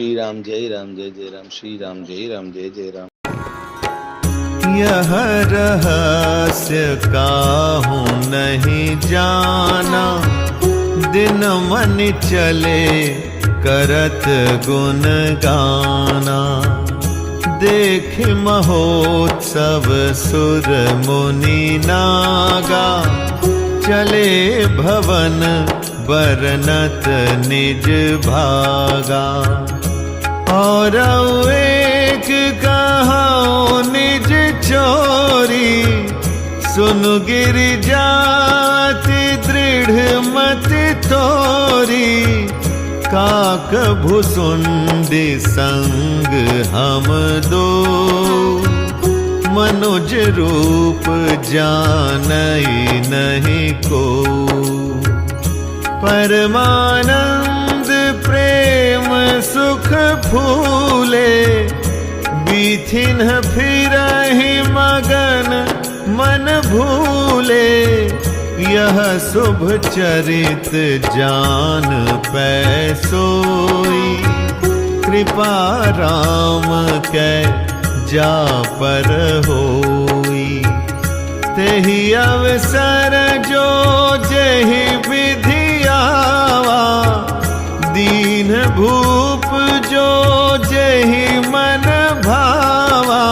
श्री राम जय जय राम श्री राम जय जय राम। यह रहस्य काहू नहीं जाना, दिन मन चले करत गुण गाना। देख महोत्सव सुर मुनि नागा, चले भवन बरनत निज भागा। और एक कहाओ निज चोरी, सुन गिर जाति दृढ़ मत तोरी। काक भुसुंडी संग हम दो, मनुज रूप जानई नहीं को। परमानंद प्रेम सुख फूले, बीथिन फिरहि मगन मन भूले। यह शुभ चरित जान पै सोई, कृपा राम कै जा पर होई। तेहि अवसर जो जेहि विधि आवा, दीन भूप जो जेहि मन भावा।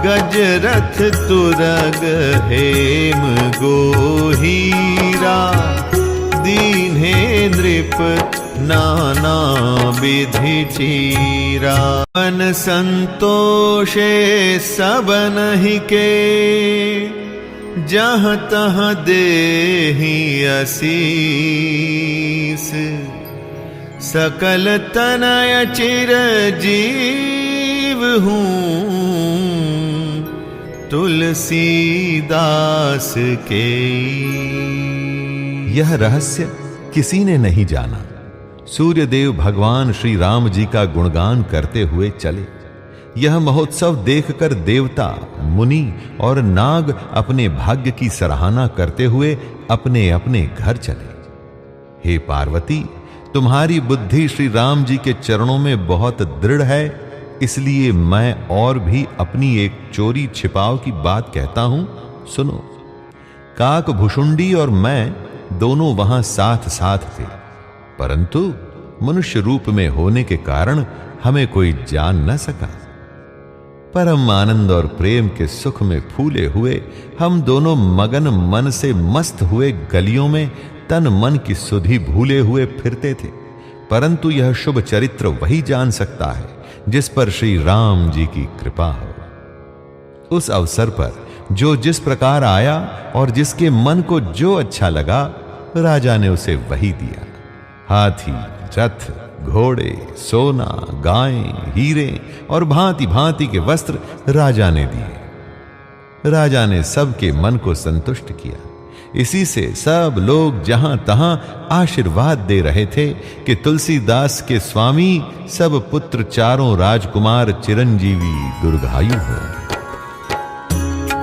गजरथ तुरग हेम गोहीरा, दीन्हे नृप नाना विधि चीरा। मन संतोषे सबनहि के, जहाँ तहाँ देहि असीस। सकल तनय चिर जीव हूँ, तुलसीदास के। यह रहस्य किसी ने नहीं जाना। सूर्यदेव भगवान श्री राम जी का गुणगान करते हुए चले। यह महोत्सव देखकर देवता, मुनि और नाग अपने भाग्य की सराहना करते हुए अपने अपने घर चले। हे पार्वती, तुम्हारी बुद्धि श्री राम जी के चरणों में बहुत दृढ़ है, इसलिए मैं और भी अपनी एक चोरी छिपाव की बात कहता हूं, सुनो। काक भुषुंडी और मैं दोनों वहां साथ साथ थे, परंतु मनुष्य रूप में होने के कारण हमें कोई जान न सका। परम आनंद और प्रेम के सुख में फूले हुए हम दोनों मगन मन से मस्त हुए गलियों में तन मन की सुधि भूले हुए फिरते थे। परंतु यह शुभ चरित्र वही जान सकता है जिस पर श्री राम जी की कृपा हो। उस अवसर पर जो जिस प्रकार आया और जिसके मन को जो अच्छा लगा, राजा ने उसे वही दिया। हाथी, रथ, घोड़े, सोना, गायें, हीरे और भांति भांति के वस्त्र राजा ने दिए। राजा ने सबके मन को संतुष्ट किया। इसी से सब लोग जहां तहां आशीर्वाद दे रहे थे कि तुलसीदास के स्वामी सब पुत्र चारों राजकुमार चिरंजीवी दीर्घायु हो।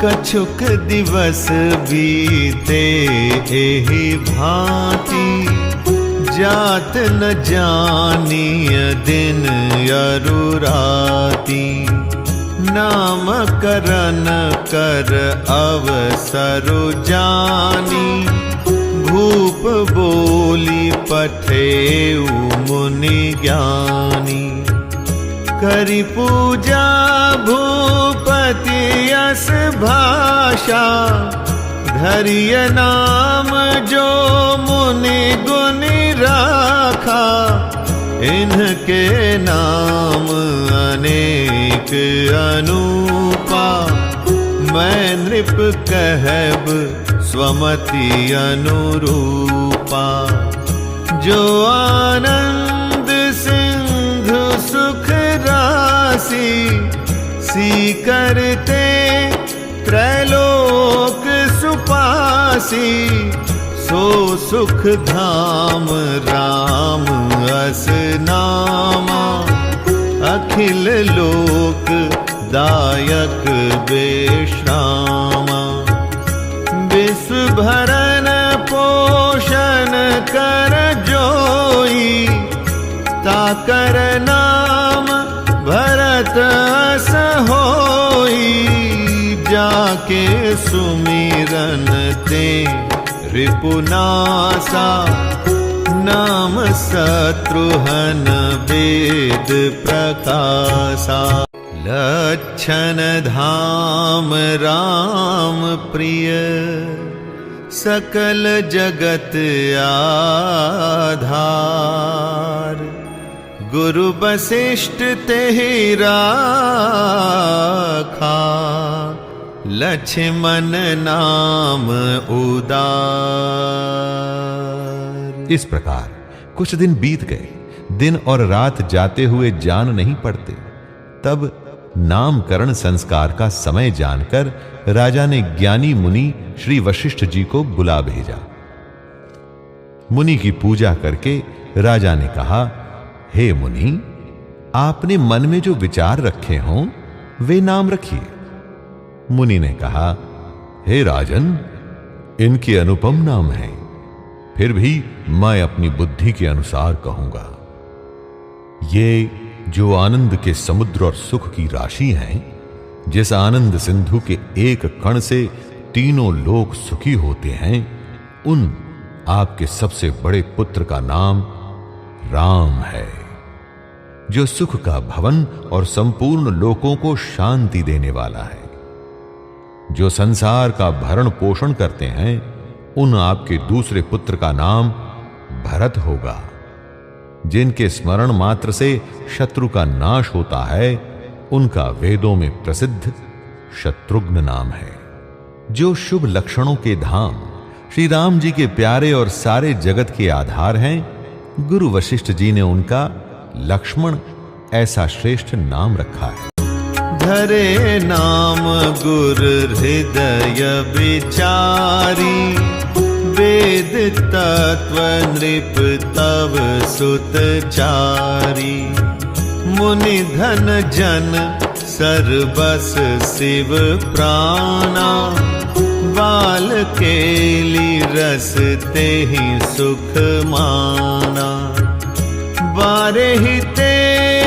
कछुक दिवस बीते एहि भांति, जात न जानिय दिन अरु राति। नाम करन कर अवसर जानी, भूप बोली पठेउ मुनि ज्ञानी। करि पूजा भूपति यस भाषा, धरिय नाम जो मुनि गुनि राखा। इनके नाम अनेक अनूपा, मैं नृप कहब स्वमति अनुरूपा। जो आनंद सिंधु सुख राशि, सी करते त्रैलोक सुपासी। सो सुख धाम राम अस नामा, अखिल लोक दायक विश्रामा। विश्व भरन पोषण कर जोई, ता जाकर नाम भरत अस होई, जाके सुमिरन ते रिपुनासा, नाम शत्रुघ्न वेद प्रकाशा। लक्षण धाम राम प्रिय, सकल जगत आधार, गुरु वशिष्ठ तेहि राखा, लक्ष्मण नाम उदार। इस प्रकार कुछ दिन बीत गए। दिन और रात जाते हुए जान नहीं पड़ते। तब नामकरण संस्कार का समय जानकर राजा ने ज्ञानी मुनि श्री वशिष्ठ जी को बुला भेजा। मुनि की पूजा करके राजा ने कहा, हे मुनि, आपने मन में जो विचार रखे हों वे नाम रखिए। मुनि ने कहा, हे राजन, इनके अनुपम नाम हैं, फिर भी मैं अपनी बुद्धि के अनुसार कहूंगा। ये जो आनंद के समुद्र और सुख की राशि हैं, जिस आनंद सिंधु के एक कण से तीनों लोक सुखी होते हैं, उन आपके सबसे बड़े पुत्र का नाम राम है, जो सुख का भवन और संपूर्ण लोकों को शांति देने वाला है। जो संसार का भरण पोषण करते हैं, उन आपके दूसरे पुत्र का नाम भरत होगा। जिनके स्मरण मात्र से शत्रु का नाश होता है, उनका वेदों में प्रसिद्ध शत्रुघ्न नाम है। जो शुभ लक्षणों के धाम श्री राम जी के प्यारे और सारे जगत के आधार हैं, गुरु वशिष्ठ जी ने उनका लक्ष्मण ऐसा श्रेष्ठ नाम रखा है। धरे नाम गुर हृदय विचारी, वेद तत्व नृप तव सुतचारी। मुनि धन जन सर्वस शिव प्राणा, बाल केली रस तेहि सुख माना। बारहि ते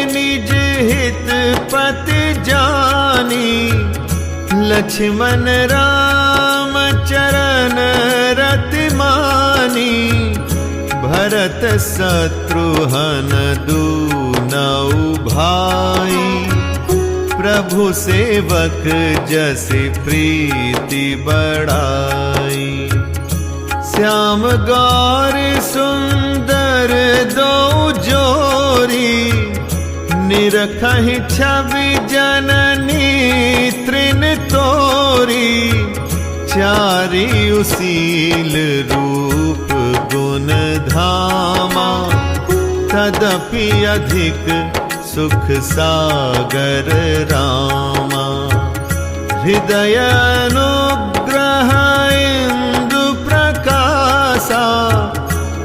निज हित पति जानी, लक्ष्मण राम चरण रति मानी। भरत शत्रुघ्न दूनौ भाई, प्रभु सेवक जस प्रीति बढ़ाई। श्याम गौर सुंदर दो जोरी, निरखहि छवि जननी तृण तोरी। चारि उसील रूप गुण धामा, तदपि अधिक सुख सागर रामा। हृदय अनुग्रह इंदु प्रकाशा,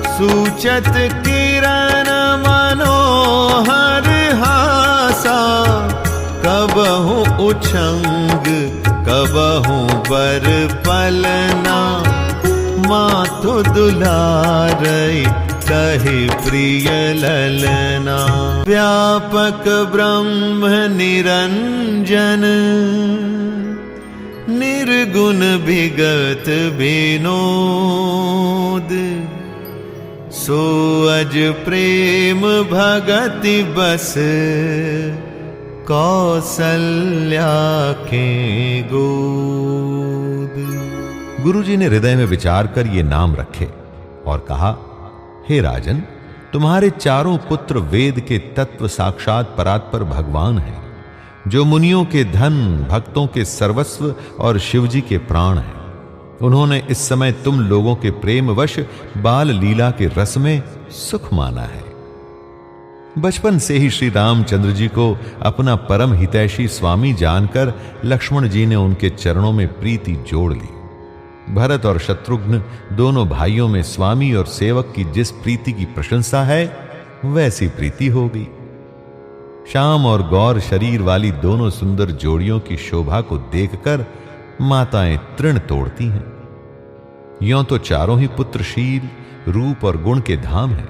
सूचत किरण मनोहर हासा। कबहु उछंग कबहु बर पलना, मातु दुलारई कहि प्रिय ललना। व्यापक ब्रह्म निरंजन, निर्गुण विगत विनोद। सो अज प्रेम भगति बस, कौसल्या के गोद। गुरुजी ने हृदय में विचार कर ये नाम रखे और कहा, हे राजन, तुम्हारे चारों पुत्र वेद के तत्व साक्षात परात्पर भगवान हैं, जो मुनियों के धन, भक्तों के सर्वस्व और शिवजी के प्राण हैं। उन्होंने इस समय तुम लोगों के प्रेमवश बाल लीला के रस में सुख माना है। बचपन से ही श्री रामचंद्र जी को अपना परम हितैषी स्वामी जानकर लक्ष्मण जी ने उनके चरणों में प्रीति जोड़ ली। भरत और शत्रुघ्न दोनों भाइयों में स्वामी और सेवक की जिस प्रीति की प्रशंसा है, वैसी प्रीति हो गई। श्याम और गौर शरीर वाली दोनों सुंदर जोड़ियों की शोभा को देखकर माताएं तृण तोड़ती हैं। यों तो चारों ही पुत्रशील, रूप और गुण के धाम हैं,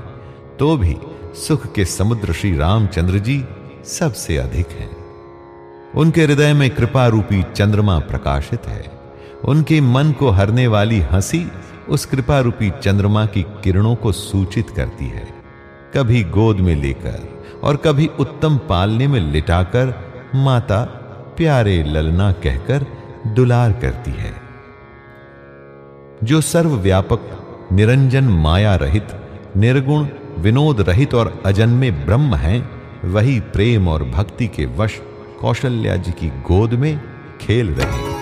तो भी सुख के समुद्र श्री रामचंद्र जी सबसे अधिक हैं। उनके हृदय में कृपा रूपी चंद्रमा प्रकाशित है। उनके मन को हरने वाली हंसी उस कृपा रूपी चंद्रमा की किरणों को सूचित करती है। कभी गोद में लेकर और कभी उत्तम पालने में लिटाकर माता प्यारे ललना कहकर दुलार करती है। जो सर्वव्यापक, निरंजन, माया रहित, निर्गुण, विनोद रहित और अजन्मे ब्रह्म हैं, वही प्रेम और भक्ति के वश कौशल्या जी की गोद में खेल रहे हैं।